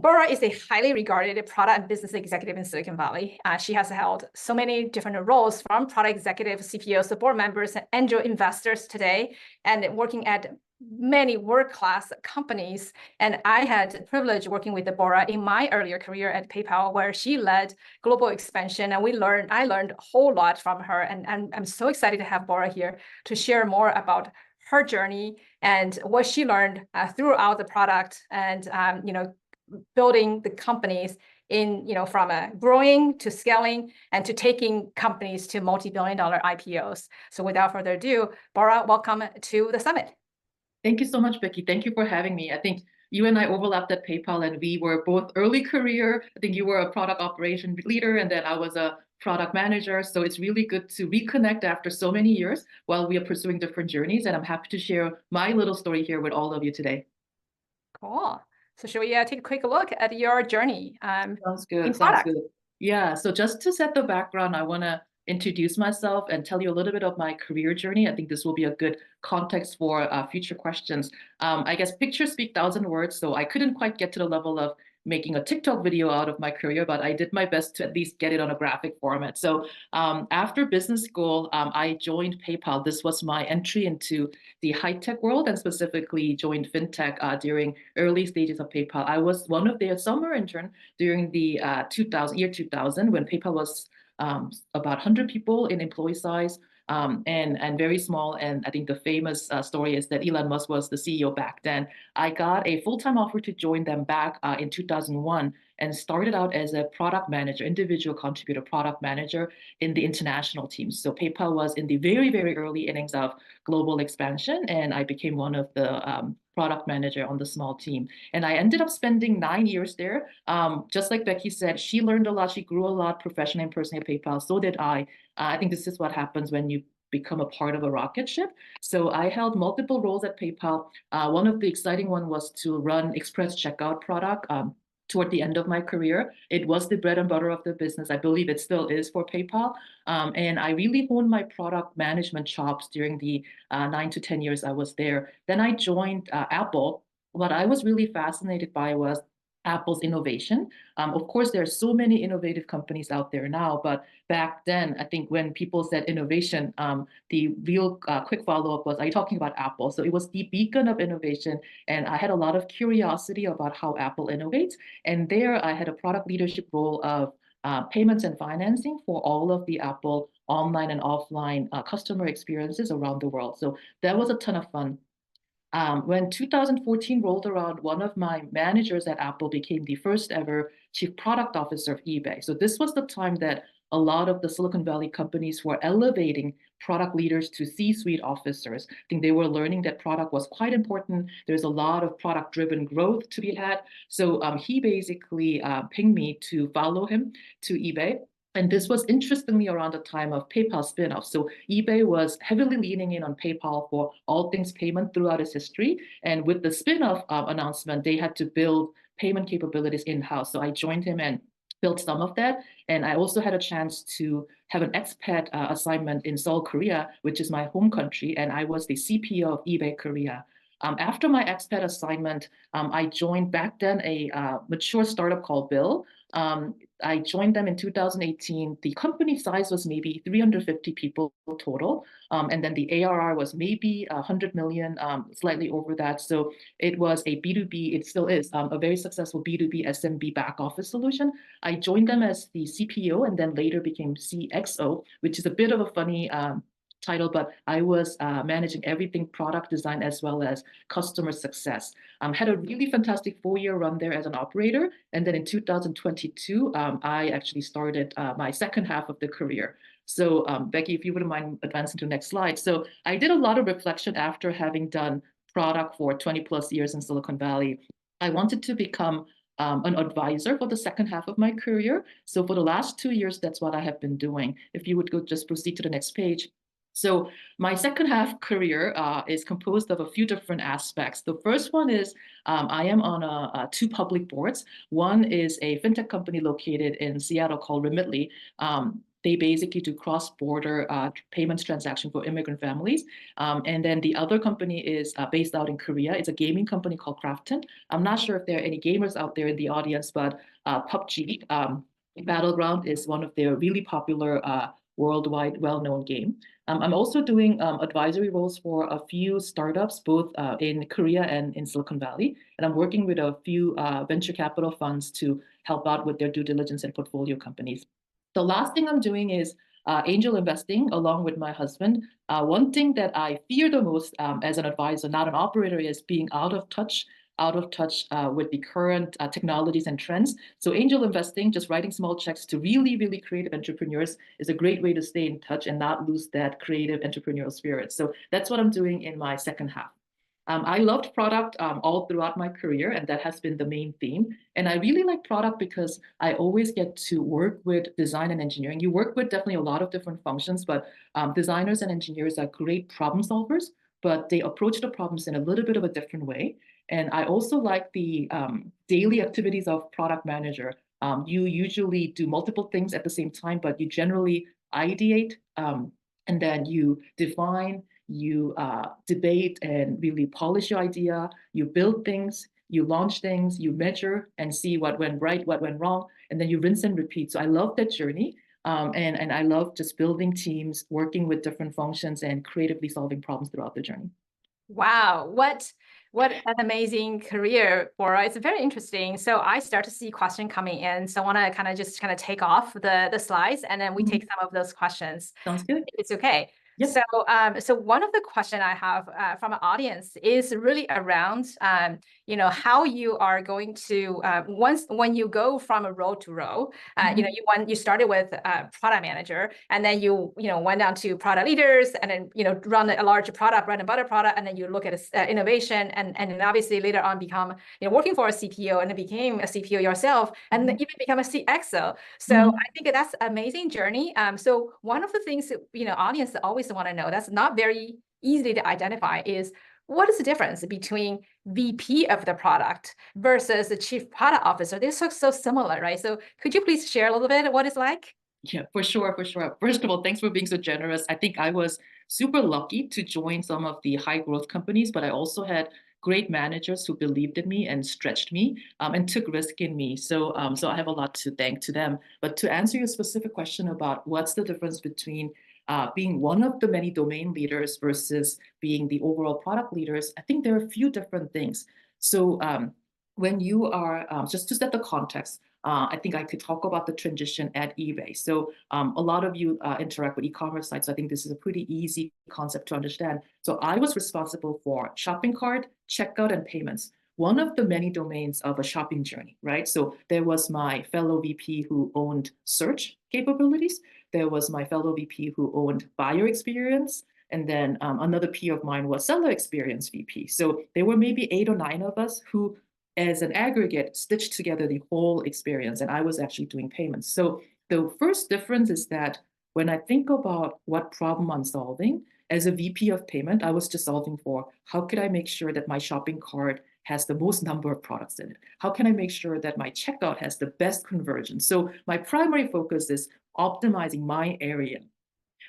Bora is a highly regarded product and business executive in Silicon Valley. She has held so many different roles, from product executive, CPOs, to board members, and angel investors today, and working at many world-class companies. And I had the privilege working with Bora in my earlier career at PayPal, where she led global expansion, and I learned a whole lot from her. And I'm so excited to have Bora here to share more about her journey and what she learned throughout the product, and building the companies in, from growing to scaling and to taking companies to multi-billion-dollar IPOs. So without further ado, Bora, welcome to the summit. Thank you so much, Becky. Thank you for having me. I think you and I overlapped at PayPal, and we were both early career. I think you were a product operation leader, and then I was a product manager. So it's really good to reconnect after so many years while we are pursuing different journeys. And I'm happy to share my little story here with all of you today. Cool. So should we take a quick look at your journey? Sounds good. Sounds good. Yeah. So just to set the background, I want to introduce myself and tell you a little bit of my career journey. I think this will be a good context for future questions. I guess pictures speak 1,000 words, so I couldn't quite get to the level of making a TikTok video out of my career, but I did my best to at least get it on a graphic format. So after business school, I joined PayPal. This was my entry into the high-tech world, and specifically joined fintech during early stages of PayPal. I was one of their summer intern during the year 2000, when PayPal was about 100 people in employee size, and very small. And I think the famous story is that Elon Musk was the CEO back then. I got a full-time offer to join them back in 2001, and started out as a product manager, individual contributor product manager in the international teams. So PayPal was in the very, very early innings of global expansion, and I became one of the product manager on the small team. And I ended up spending 9 years there. Just like Becky said, she learned a lot, she grew a lot professionally and personally at PayPal. So did I. I think this is what happens when you become a part of a rocket ship. So I held multiple roles at PayPal. One of the exciting one was to run Express Checkout product. Toward the end of my career, it was the bread and butter of the business. I believe it still is for PayPal. And I really honed my product management chops during the 9 to 10 years I was there. Then I joined Apple. What I was really fascinated by was Apple's innovation. Of course, there are so many innovative companies out there now, but back then, I think when people said innovation, the real quick follow-up was, are you talking about Apple? So it was the beacon of innovation, and I had a lot of curiosity about how Apple innovates. And there I had a product leadership role of payments and financing for all of the Apple online and offline customer experiences around the world. So that was a ton of fun. When 2014 rolled around, one of my managers at Apple became the first ever chief product officer of eBay. So this was the time that a lot of the Silicon Valley companies were elevating product leaders to C-suite officers. I think they were learning that product was quite important. There's a lot of product-driven growth to be had. So he basically pinged me to follow him to eBay. And this was interestingly around the time of PayPal spinoff. So eBay was heavily leaning in on PayPal for all things payment throughout its history. And with the spinoff announcement, they had to build payment capabilities in-house. So I joined him and built some of that. And I also had a chance to have an expat assignment in Seoul, Korea, which is my home country. And I was the CPO of eBay Korea. After my expat assignment, I joined back then a mature startup called Bill. I joined them in 2018. The company size was maybe 350 people total. And then the ARR was maybe 100 million, slightly over that. So it was a B2B, it still is a very successful B2B SMB back office solution. I joined them as the CPO, and then later became CXO, which is a bit of a funny title, but I was managing everything product design as well as customer success. Had a really fantastic 4-year run there as an operator. And then in 2022, I actually started my second half of the career. So Becky, if you wouldn't mind advancing to the next slide. So I did a lot of reflection after having done product for 20 plus years in Silicon Valley. I wanted to become an advisor for the second half of my career. So for the last 2 years, that's what I have been doing. If you would go just proceed to the next page. So my second half career is composed of a few different aspects. The first one is I am on 2 public boards. One is a fintech company located in Seattle called Remitly. They basically do cross-border payments transaction for immigrant families. And then the other company is based out in Korea. It's a gaming company called Krafton. I'm not sure if there are any gamers out there in the audience, but PUBG, Battleground, is one of their really popular worldwide well-known game. I'm also doing advisory roles for a few startups, both in Korea and in Silicon Valley. And I'm working with a few venture capital funds to help out with their due diligence and portfolio companies. The last thing I'm doing is angel investing along with my husband. One thing that I fear the most as an advisor, not an operator, is being out of touch with the current technologies and trends. So angel investing, just writing small checks to really, really creative entrepreneurs, is a great way to stay in touch and not lose that creative entrepreneurial spirit. So that's what I'm doing in my second half. I loved product all throughout my career, and that has been the main theme. And I really like product because I always get to work with design and engineering. You work with definitely a lot of different functions, but designers and engineers are great problem solvers, but they approach the problems in a little bit of a different way. And I also like the daily activities of product manager. You usually do multiple things at the same time, but you generally ideate, and then you define, you debate and really polish your idea, you build things, you launch things, you measure and see what went right, what went wrong, and then you rinse and repeat. So I love that journey. And I love just building teams, working with different functions and creatively solving problems throughout the journey. Wow, what an amazing career, Bora. It's very interesting. So I start to see question coming in. So I want to kind of take off the slides, and then we take some of those questions. Sounds good. If it's okay. Yep. So one of the question I have from an audience is really around, how you are going to when you go from a role to role, you started with product manager, and then you went down to product leaders, and then run a large product, bread and butter product, and then you look at innovation, and then obviously later on become working for a CPO, and then became a CPO yourself, and then even become a CXO. So I think that's an amazing journey. So one of the things that audience always want to know, that's not very easy to identify, is what is the difference between VP of the product versus the chief product officer? They're so similar, right? So could you please share a little bit what it's like? Yeah, for sure. First of all, thanks for being so generous. I think I was super lucky to join some of the high growth companies, but I also had great managers who believed in me and stretched me and took risk in me. So I have a lot to thank to them. But to answer your specific question about what's the difference between being one of the many domain leaders versus being the overall product leaders, I think there are a few different things. So when you are, just to set the context, I think I could talk about the transition at eBay. So a lot of you interact with e-commerce sites. So I think this is a pretty easy concept to understand. So I was responsible for shopping cart, checkout, and payments. One of the many domains of a shopping journey, right? So there was my fellow VP who owned search capabilities. There was my fellow VP who owned buyer experience. And then another peer of mine was seller experience VP. So there were maybe 8 or 9 of us who, as an aggregate, stitched together the whole experience. And I was actually doing payments. So the first difference is that when I think about what problem I'm solving, as a VP of payment, I was just solving for how could I make sure that my shopping cart has the most number of products in it? How can I make sure that my checkout has the best conversion? So my primary focus is optimizing my area.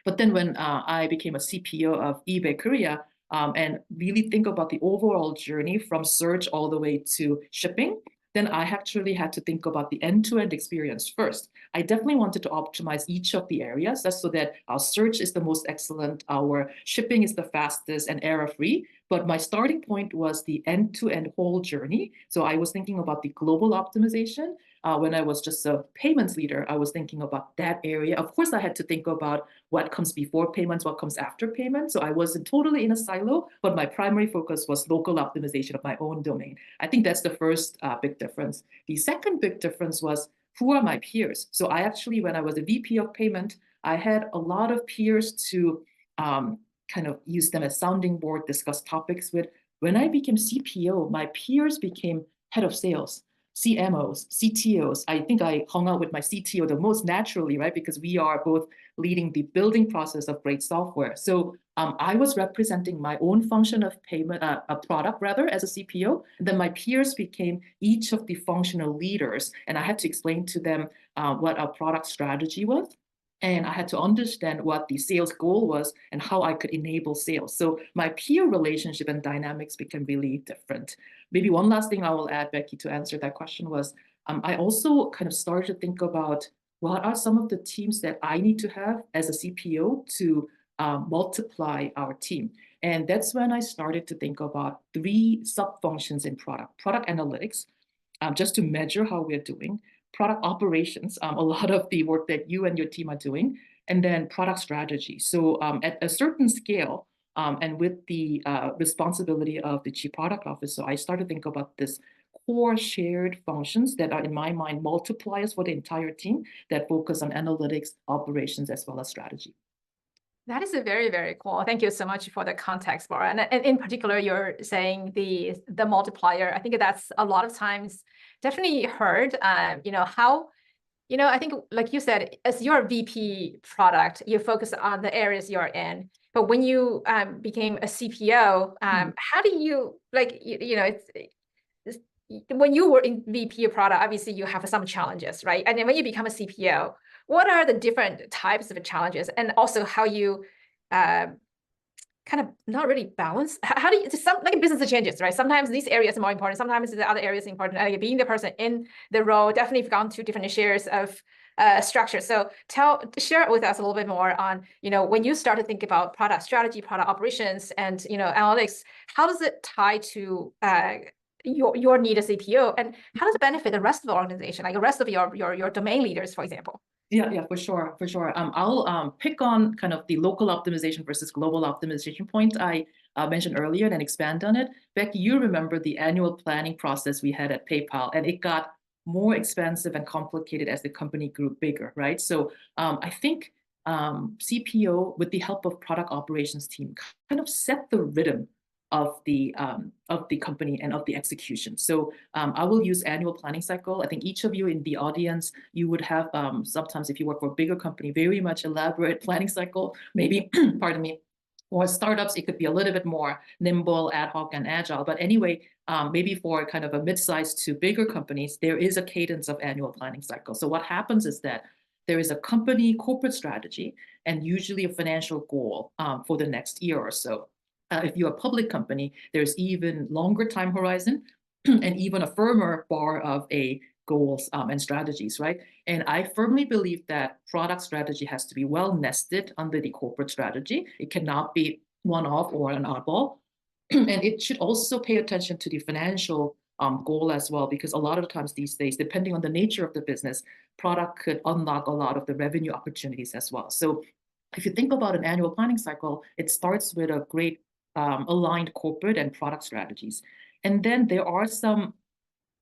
But then when I became a CPO of eBay Korea, and really think about the overall journey from search all the way to shipping, then I actually had to think about the end-to-end experience first. I definitely wanted to optimize each of the areas. That's so that our search is the most excellent, our shipping is the fastest and error-free. But my starting point was the end-to-end whole journey. So I was thinking about the global optimization. When I was just a payments leader, I was thinking about that area. Of course, I had to think about what comes before payments, what comes after payments. So I wasn't totally in a silo, but my primary focus was local optimization of my own domain. I think that's the first big difference. The second big difference was, who are my peers? So I actually, when I was a VP of payment, I had a lot of peers to kind of use them as sounding board, discuss topics with. When I became CPO, my peers became head of sales, CMOs, CTOs. I think I hung out with my CTO the most naturally, right? Because we are both leading the building process of great software. So I was representing my own function of payment, a product rather, as a CPO. And then my peers became each of the functional leaders. And I had to explain to them what our product strategy was. And I had to understand what the sales goal was and how I could enable sales. So my peer relationship and dynamics became really different. Maybe one last thing I will add, Becky, to answer that question was I also kind of started to think about what are some of the teams that I need to have as a CPO to multiply our team. And that's when I started to think about 3 sub-functions in product analytics, just to measure how we're doing, product operations, a lot of the work that you and your team are doing, and then product strategy. So at a certain scale, and with the responsibility of the chief product officer, I started to think about this core shared functions that are, in my mind, multipliers for the entire team that focus on analytics, operations, as well as strategy. That is a very, very cool. Thank you so much for the context, Bora. And in particular, you're saying the multiplier. I think that's a lot of times definitely heard, how, I think, like you said, as your VP product, you focus on the areas you're in. But when you became a CPO, how do you, when you were in VP product, obviously you have some challenges, right? And then when you become a CPO, what are the different types of challenges, and also how you kind of not really balance? How do you, like business changes, right? Sometimes these areas are more important, sometimes the other areas are important. Like being the person in the role, definitely have gone to different shares of structure. So share with us a little bit more on, when you start to think about product strategy, product operations, and analytics, how does it tie to your need as CPO, and how does it benefit the rest of the organization, like the rest of your domain leaders, for example? Yeah, for sure. I'll pick on kind of the local optimization versus global optimization point I mentioned earlier and expand on it. Becky, you remember the annual planning process we had at PayPal, and it got more expensive and complicated as the company grew bigger, right? So I think CPO, with the help of product operations team, kind of set the rhythm of the company and of the execution. So I will use annual planning cycle. I think each of you in the audience, you would have sometimes, if you work for a bigger company, very much elaborate planning cycle, maybe, pardon me, or startups, it could be a little bit more nimble, ad hoc, and agile. But anyway, maybe for kind of a mid-sized to bigger companies, there is a cadence of annual planning cycle. So what happens is that there is a company corporate strategy and usually a financial goal for the next year or so. If you're a public company, there's even longer time horizon and even a firmer bar of goals and strategies, right? And I firmly believe that product strategy has to be well nested under the corporate strategy. It cannot be one-off or an oddball. And it should also pay attention to the financial goal as well, because a lot of the times these days, depending on the nature of the business, product could unlock a lot of the revenue opportunities as well. So if you think about an annual planning cycle, it starts with a great aligned corporate and product strategies. And then there are some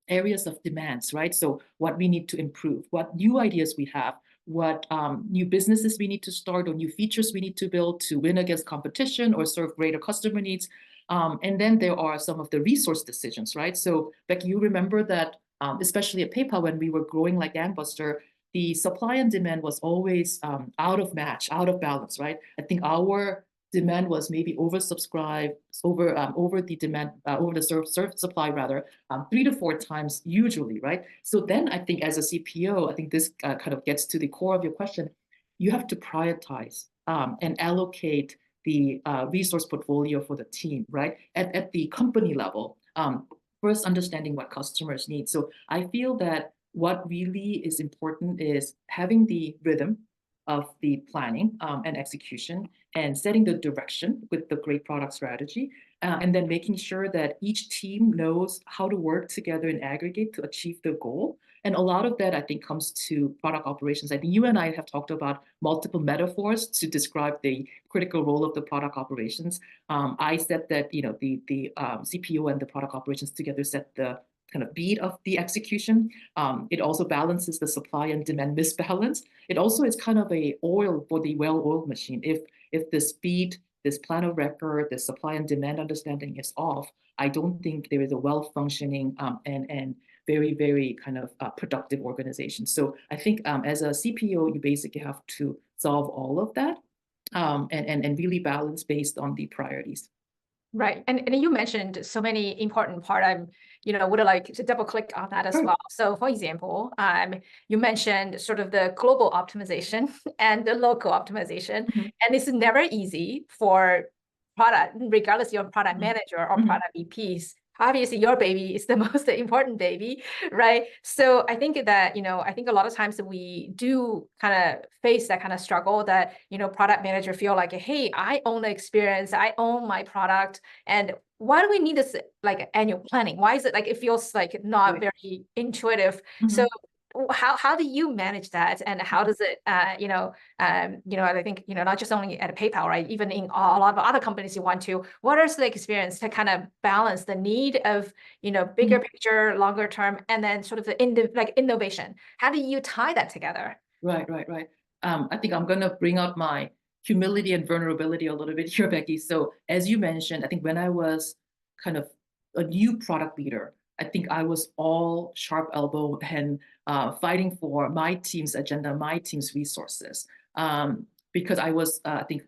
areas of demands, right? So what we need to improve, what new ideas we have, what new businesses we need to start, or new features we need to build to win against competition or serve greater customer needs. And then there are some of the resource decisions, right? So Becky, you remember that, especially at PayPal, when we were growing like gangbuster, the supply and demand was always out of match, out of balance, right? I think our demand was maybe oversubscribed, over the demand, over the served supply rather, 3 to 4 times usually, right? So then I think as a CPO, I think this kind of gets to the core of your question. You have to prioritize and allocate the resource portfolio for the team, right? At the company level, first understanding what customers need. So I feel that what really is important is having the rhythm of the planning and execution, and setting the direction with the great product strategy, and then making sure that each team knows how to work together in aggregate to achieve the goal. And a lot of that, I think, comes to product operations. I think you and I have talked about multiple metaphors to describe the critical role of the product operations. I said that the CPO and the product operations together set the kind of beat of the execution. It also balances the supply and demand misbalance. It also is kind of a oil for the well-oiled machine. If the speed, this plan of record, the supply and demand understanding is off, I don't think there is a well-functioning and very, very kind of productive organization. So I think as a CPO, you basically have to solve all of that and really balance based on the priorities. Right. And you mentioned so many important part. Would like to double click on that as Sure. well. So for example, you mentioned sort of the global optimization and the local optimization. Mhm, And this is never easy for product, regardless you're product mhm, manager or mhm, product VPs. Obviously, your baby is the most important baby, right? So I think that, I think a lot of times we do kind of face that kind of struggle that, product manager feel like, hey, I own the experience, I own my product. And why do we need this like annual planning? Why is it like it feels like not right. very intuitive? So Mhm, how do you manage that, and how does it I think not just only at PayPal, right, even in a lot of other companies you want to, what is the experience to kind of balance the need of bigger mhm. picture, longer term, and then sort of the like innovation? How do you tie that together? Right, right, right. I think I'm gonna bring out my humility and vulnerability a little bit here, Becky. So as you mentioned, I think when I was kind of a new product leader, I think I was all sharp elbow and fighting for my team's agenda, my team's resources, because I was, I think,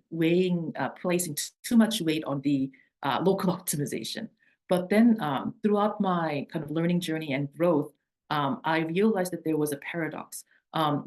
placing too much weight on the local optimization. But then throughout my kind of learning journey and growth, I realized that there was a paradox,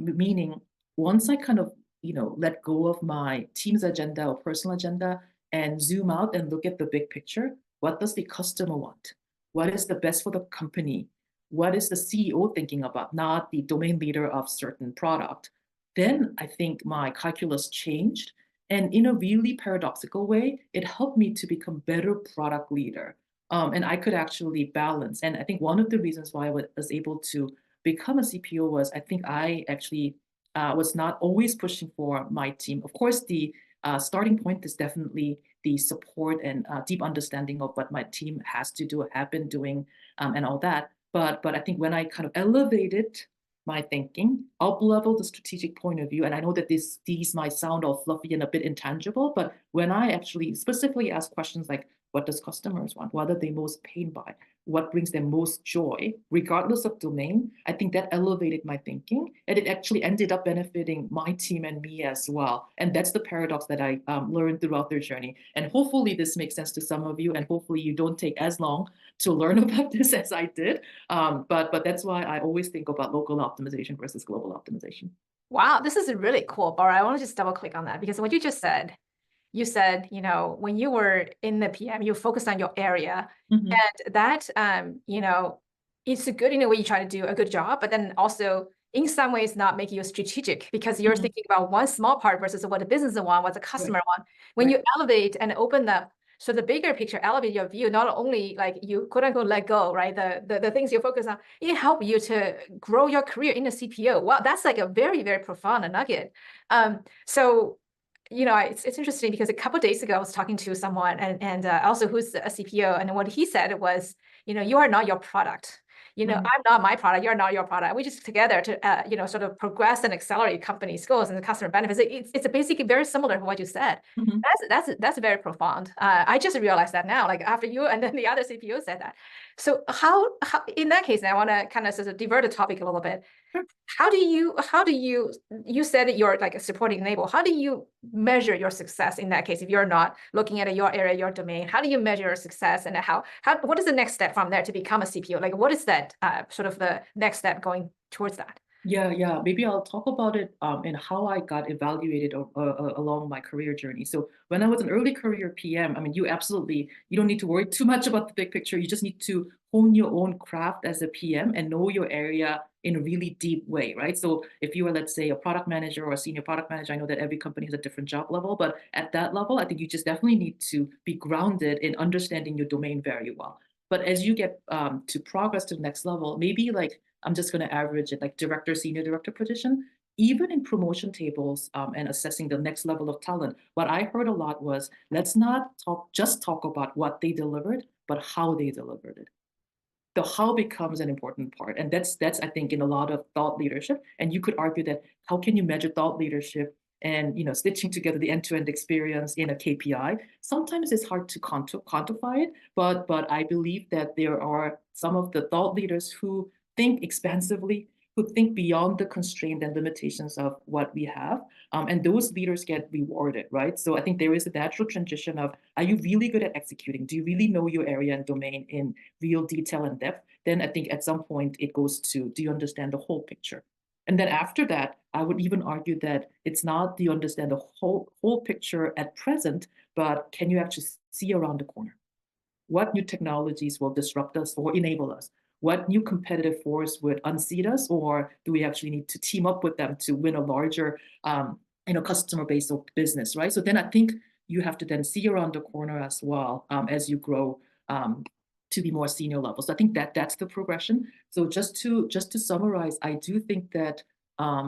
meaning once I kind of let go of my team's agenda or personal agenda and zoom out and look at the big picture. What does the customer want? What is the best for the company? What is the CEO thinking about, not the domain leader of certain product? Then I think my calculus changed, and in a really paradoxical way, it helped me to become better product leader. And I could actually balance. And I think one of the reasons why I was able to become a CPO was I think I actually was not always pushing for my team. Of course, the starting point is definitely the support and deep understanding of what my team has to do, have been doing, and all that. But I think when I kind of elevated my thinking, up level the strategic point of view, and I know that these might sound all fluffy and a bit intangible, but when I actually specifically ask questions like, what does customers want? What are they most pained by? What brings them most joy, regardless of domain, I think that elevated my thinking, and it actually ended up benefiting my team and me as well. And that's the paradox that I learned throughout their journey. And hopefully this makes sense to some of you, and hopefully you don't take as long to learn about this as I did. But that's why I always think about local optimization versus global optimization. Wow, this is really cool, Bora. I want to just double click on that because what you just said, you said, when you were in the PM, you focused on your area, Mhm. and that, it's a good in a way you try to do a good job, but then also in some ways not make you strategic because you're Mhm. thinking about one small part versus what the business want, what the Right, customer want. When right. you elevate and open up, so the bigger picture, elevate your view, not only like you quote unquote let go, right? The things you focus on, it help you to grow your career in the CPO. Wow, that's like a very, very profound nugget. So it's interesting because a couple of days ago I was talking to someone and also who's a CPO, and what he said was, you are not your product. Mhm. I'm not my product. You're not your product. We just together to sort of progress and accelerate company's goals and the customer benefits. It's basically very similar to what you said. Mhm. That's very profound. I just realized that now, like after you and then the other CPO said that. So how in that case, I want to kind of sort of divert the topic a little bit. Sure. You said that you're like a supporting enable. How do you measure your success in that case if you're not looking at your area, your domain? How do you measure your success, and what is the next step from there to become a CPO? Like what is that sort of the next step going towards that? Yeah, yeah. Maybe I'll talk about it and how I got evaluated along my career journey. So when I was an early career PM, I mean, you don't need to worry too much about the big picture. You just need to hone your own craft as a PM and know your area in a really deep way, right? So if you are, let's say, a product manager or a senior product manager, I know that every company has a different job level, but at that level, I think you just definitely need to be grounded in understanding your domain very well. But as you get to progress to the next level, maybe like I'm just going to average it like director, senior director position. Even in promotion tables and assessing the next level of talent, what I heard a lot was let's not just talk about what they delivered, but how they delivered it. The how becomes an important part, and that's I think in a lot of thought leadership. And you could argue that how can you measure thought leadership and stitching together the end-to-end experience in a KPI? Sometimes it's hard to quantify it, but I believe that there are some of the thought leaders who think expansively, who think beyond the constraint and limitations of what we have. And those leaders get rewarded, right? So I think there is a natural transition of, are you really good at executing? Do you really know your area and domain in real detail and depth? Then I think at some point it goes to, do you understand the whole picture? And then after that, I would even argue that it's not, do you understand the whole picture at present, but can you actually see around the corner? What new technologies will disrupt us or enable us? What new competitive force would unseat us, or do we actually need to team up with them to win a larger, customer base or business, right? So then I think you have to then see around the corner as well, as you grow to be more senior levels. So I think that's the progression. So just to summarize, I do think that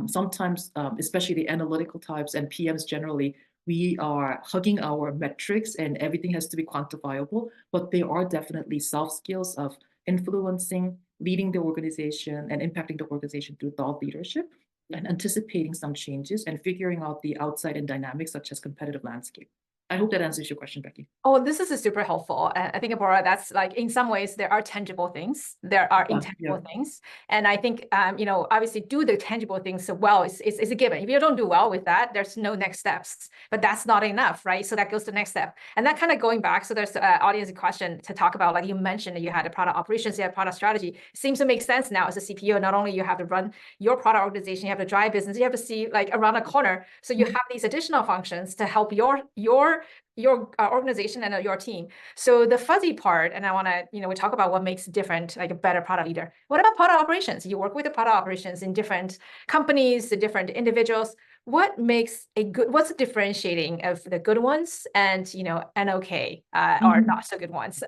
sometimes, especially the analytical types and PMs generally, we are hugging our metrics and everything has to be quantifiable, but there are definitely soft skills of influencing, leading the organization and impacting the organization through thought leadership and anticipating some changes and figuring out the outside and dynamics such as competitive landscape. I hope that answers your question, Becky. Oh, this is super helpful. I think, Bora, that's like, in some ways, there are tangible things, there are intangible things. And I think, obviously do the tangible things well is a given. If you don't do well with that, there's no next steps, but that's not enough, right? So that goes to the next step. And that kind of going back, so there's an audience question to talk about, like you mentioned, that you had a product operations, you had product strategy. It seems to make sense now as a CPO, not only you have to run your product organization, you have to drive business, you have to see like around the corner. So you have these additional functions to help your organization and your team. So the fuzzy part, and I want to, we talk about what makes different, like a better product leader. What about product operations? You work with the product operations in different companies, the different individuals. What makes what's the differentiating of the good ones and, okay, or not so good ones?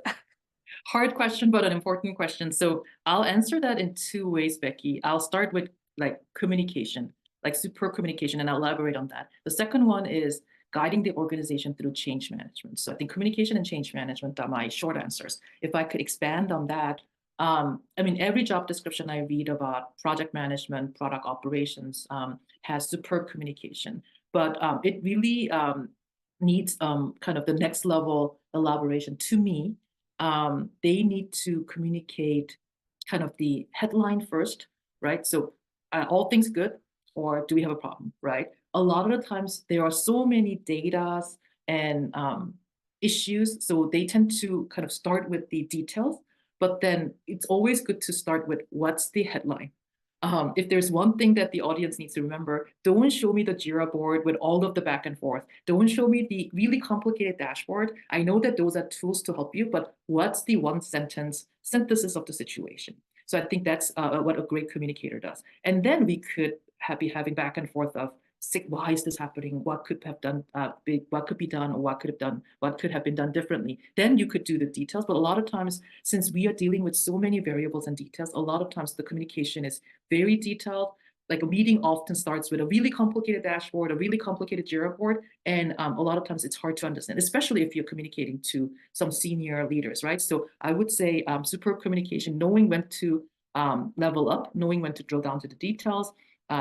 Hard question, but an important question. So I'll answer that in two ways, Becky. I'll start with like communication, like super communication, and I'll elaborate on that. The second one is guiding the organization through change management. So I think communication and change management are my short answers. If I could expand on that, every job description I read about project management, product operations has superb communication, but it really needs kind of the next level elaboration to me. They need to communicate kind of the headline first, right? So all things good, or do we have a problem, right? A lot of the times there are so many data and issues, so they tend to kind of start with the details, but then it's always good to start with what's the headline. If there's one thing that the audience needs to remember, don't show me the Jira board with all of the back and forth. Don't show me the really complicated dashboard. I know that those are tools to help you, but what's the one sentence synthesis of the situation? So I think that's what a great communicator does. And then we could be having back and forth of, why is this happening? What could have done what could be done, or what could have been done differently? Then you could do the details. But a lot of times, since we are dealing with so many variables and details, a lot of times the communication is very detailed. Like a meeting often starts with a really complicated dashboard, a really complicated Jira board, and a lot of times it's hard to understand, especially if you're communicating to some senior leaders, right? So I would say superb communication, knowing when to level up, knowing when to drill down to the details,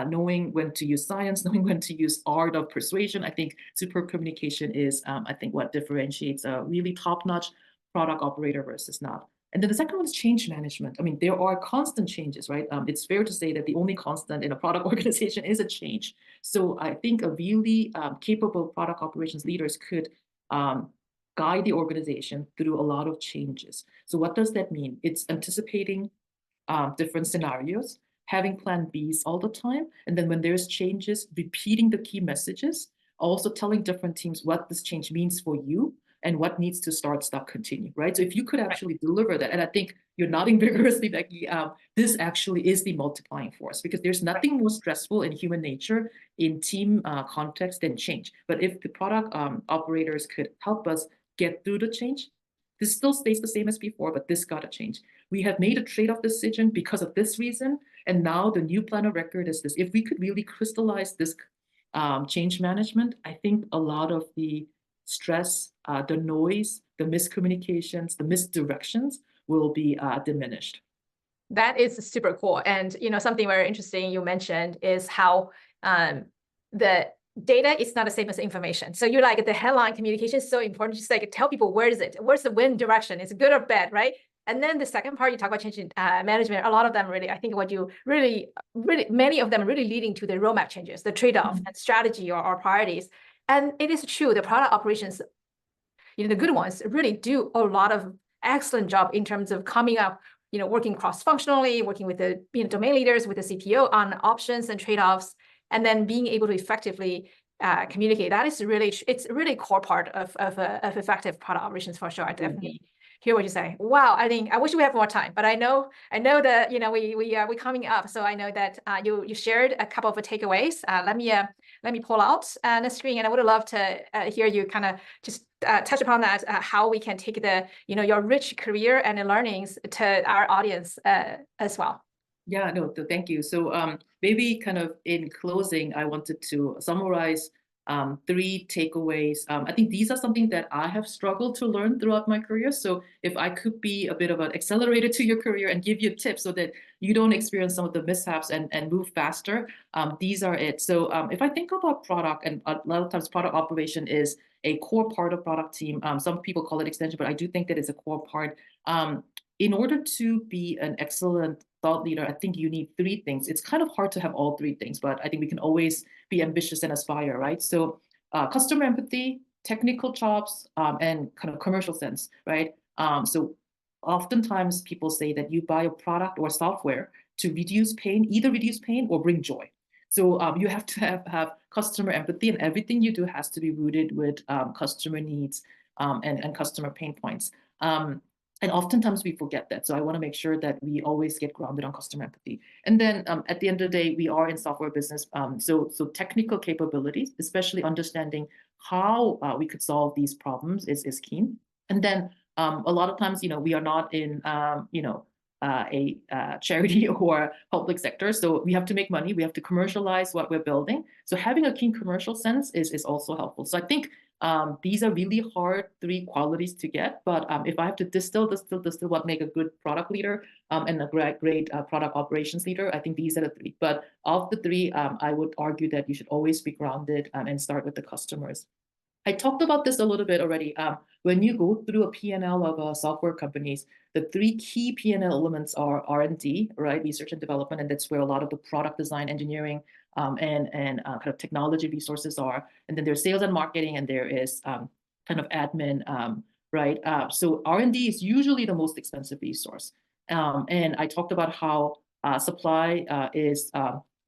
knowing when to use science, knowing when to use art of persuasion. I think superb communication is, I think, what differentiates a really top-notch product operator versus not. And then the second one is change management. I mean, there are constant changes, right? It's fair to say that the only constant in a product organization is a change. So I think a really capable product operations leaders could guide the organization through a lot of changes. So what does that mean? It's anticipating different scenarios, having plan Bs all the time. And then when there's changes, repeating the key messages, also telling different teams what this change means for you and what needs to start, stop, continue, right? So if you could actually deliver that, and I think you're nodding vigorously, Becky, this actually is the multiplying force, because there's nothing more stressful in human nature in team context than change. But if the product operators could help us get through the change, this still stays the same as before, but this got to change. We have made a trade-off decision because of this reason, and now the new plan of record is this. If we could really crystallize this change management, I think a lot of the stress, the noise, the miscommunications, the misdirections will be diminished. That is super cool. And, something very interesting you mentioned is how the data is not the same as information. So you're like, the headline communication is so important. Just like tell people, where is it? Where's the wind direction? Is it good or bad, right? And then the second part, you talk about change management. A lot of them really, I think what you really, many of them are really leading to the roadmap changes, the trade-off and strategy or priorities. And it is true, the product operations, the good ones really do a lot of excellent job in terms of coming up, working cross-functionally, working with the domain leaders, with the CPO on options and trade-offs, and then being able to effectively communicate. That is really, it's really a core part of effective product operations for sure. I definitely hear what you say. Wow, I wish we had more time, but I know that we're coming up, so I know that you shared a couple of takeaways. Let me pull out the screen, and I would love to hear you kind of just touch upon that, how we can take the your rich career and the learnings to our audience as well. Yeah, no, thank you. So maybe kind of in closing, I wanted to summarize 3 takeaways. I think these are something that I have struggled to learn throughout my career. So if I could be a bit of an accelerator to your career and give you tips so that you don't experience some of the mishaps and move faster, these are it. So if I think about product, and a lot of times product operation is a core part of product team. Some people call it extension, but I do think that it's a core part. In order to be an excellent thought leader, I think you need 3 things. It's kind of hard to have all 3 things, but I think we can always be ambitious and aspire, right? So customer empathy, technical chops, and kind of commercial sense, right? So oftentimes people say that you buy a product or software to reduce pain, either reduce pain or bring joy. So you have to have customer empathy, and everything you do has to be rooted with customer needs and customer pain points. And oftentimes we forget that. So I want to make sure that we always get grounded on customer empathy. And then at the end of the day, we are in software business. So technical capabilities, especially understanding how we could solve these problems is key. And then a lot of times, we are not in, a charity or public sector. So we have to make money. We have to commercialize what we're building. So having a keen commercial sense is also helpful. So I think these are really hard 3 qualities to get, but if I have to distill what make a good product leader and a great product operations leader, I think these are the 3. But of the 3, I would argue that you should always be grounded and start with the customers. I talked about this a little bit already. When you go through a P&L of software companies, the 3 key P&L elements are R&D, right? Research and development, and that's where a lot of the product design, engineering, and kind of technology resources are. And then there's sales and marketing, and there is kind of admin, right? So R&D is usually the most expensive resource. And I talked about how supply is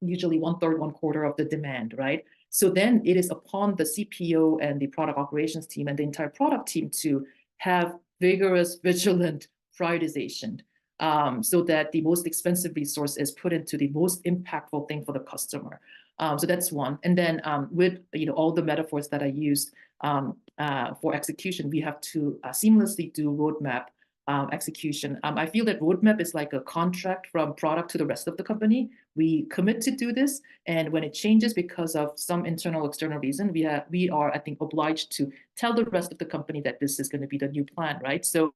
usually 1/3, 1/4 of the demand, right? So then it is upon the CPO and the product operations team and the entire product team to have vigorous, vigilant prioritization, so that the most expensive resource is put into the most impactful thing for the customer. So that's one. And then with all the metaphors that I used for execution, we have to seamlessly do roadmap execution. I feel that roadmap is like a contract from product to the rest of the company. We commit to do this, and when it changes because of some internal or external reason, we are, I think, obliged to tell the rest of the company that this is going to be the new plan, right? So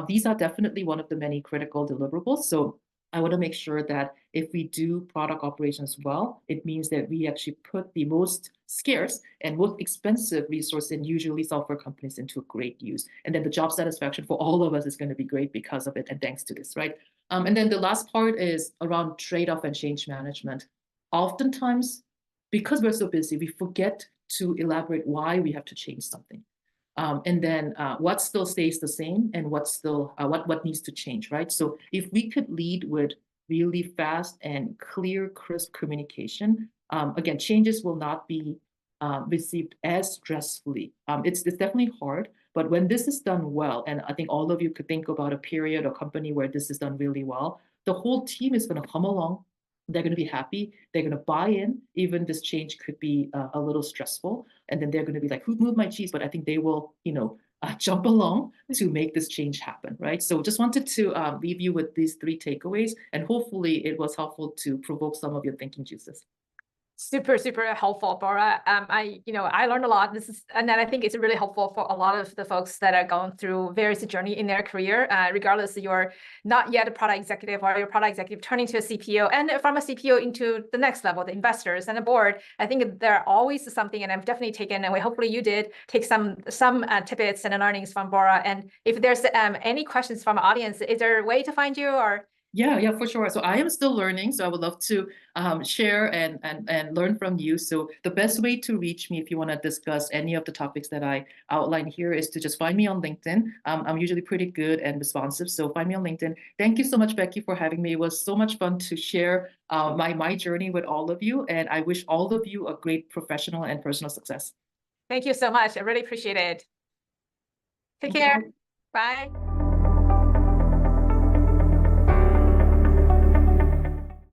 these are definitely one of the many critical deliverables. So I want to make sure that if we do product operations well, it means that we actually put the most scarce and most expensive resource in usually software companies into great use. And then the job satisfaction for all of us is going to be great because of it and thanks to this, right? And then the last part is around trade-off and change management. Oftentimes, because we're so busy, we forget to elaborate why we have to change something. And then what still stays the same and what needs to change, right? So if we could lead with really fast and clear, crisp communication, again, changes will not be received as stressfully. It's definitely hard, but when this is done well, and I think all of you could think about a period or company where this is done really well, the whole team is going to come along. They're going to be happy. They're going to buy in. Even this change could be a little stressful. And then they're going to be like, who moved my cheese? But I think they will, jump along to make this change happen, right? So just wanted to leave you with these 3 takeaways. And hopefully it was helpful to provoke some of your thinking juices. Super, super helpful, Bora. I learned a lot. And then I think it's really helpful for a lot of the folks that are going through various journey in their career, regardless of you're not yet a product executive or your product executive turning to a CPO, and from a CPO into the next level, the investors and the board. I think there are always something, and I've definitely taken, and hopefully you did take some tidbits and learnings from Bora. And if there's any questions from the audience, is there a way to find you or? Yeah, for sure. So I am still learning, so I would love to share and learn from you. So the best way to reach me if you want to discuss any of the topics that I outline here is to just find me on LinkedIn. I'm usually pretty good and responsive, so find me on LinkedIn. Thank you so much, Becky, for having me. It was so much fun to share my journey with all of you, and I wish all of you a great professional and personal success. Thank you so much. I really appreciate it. Take care. Bye.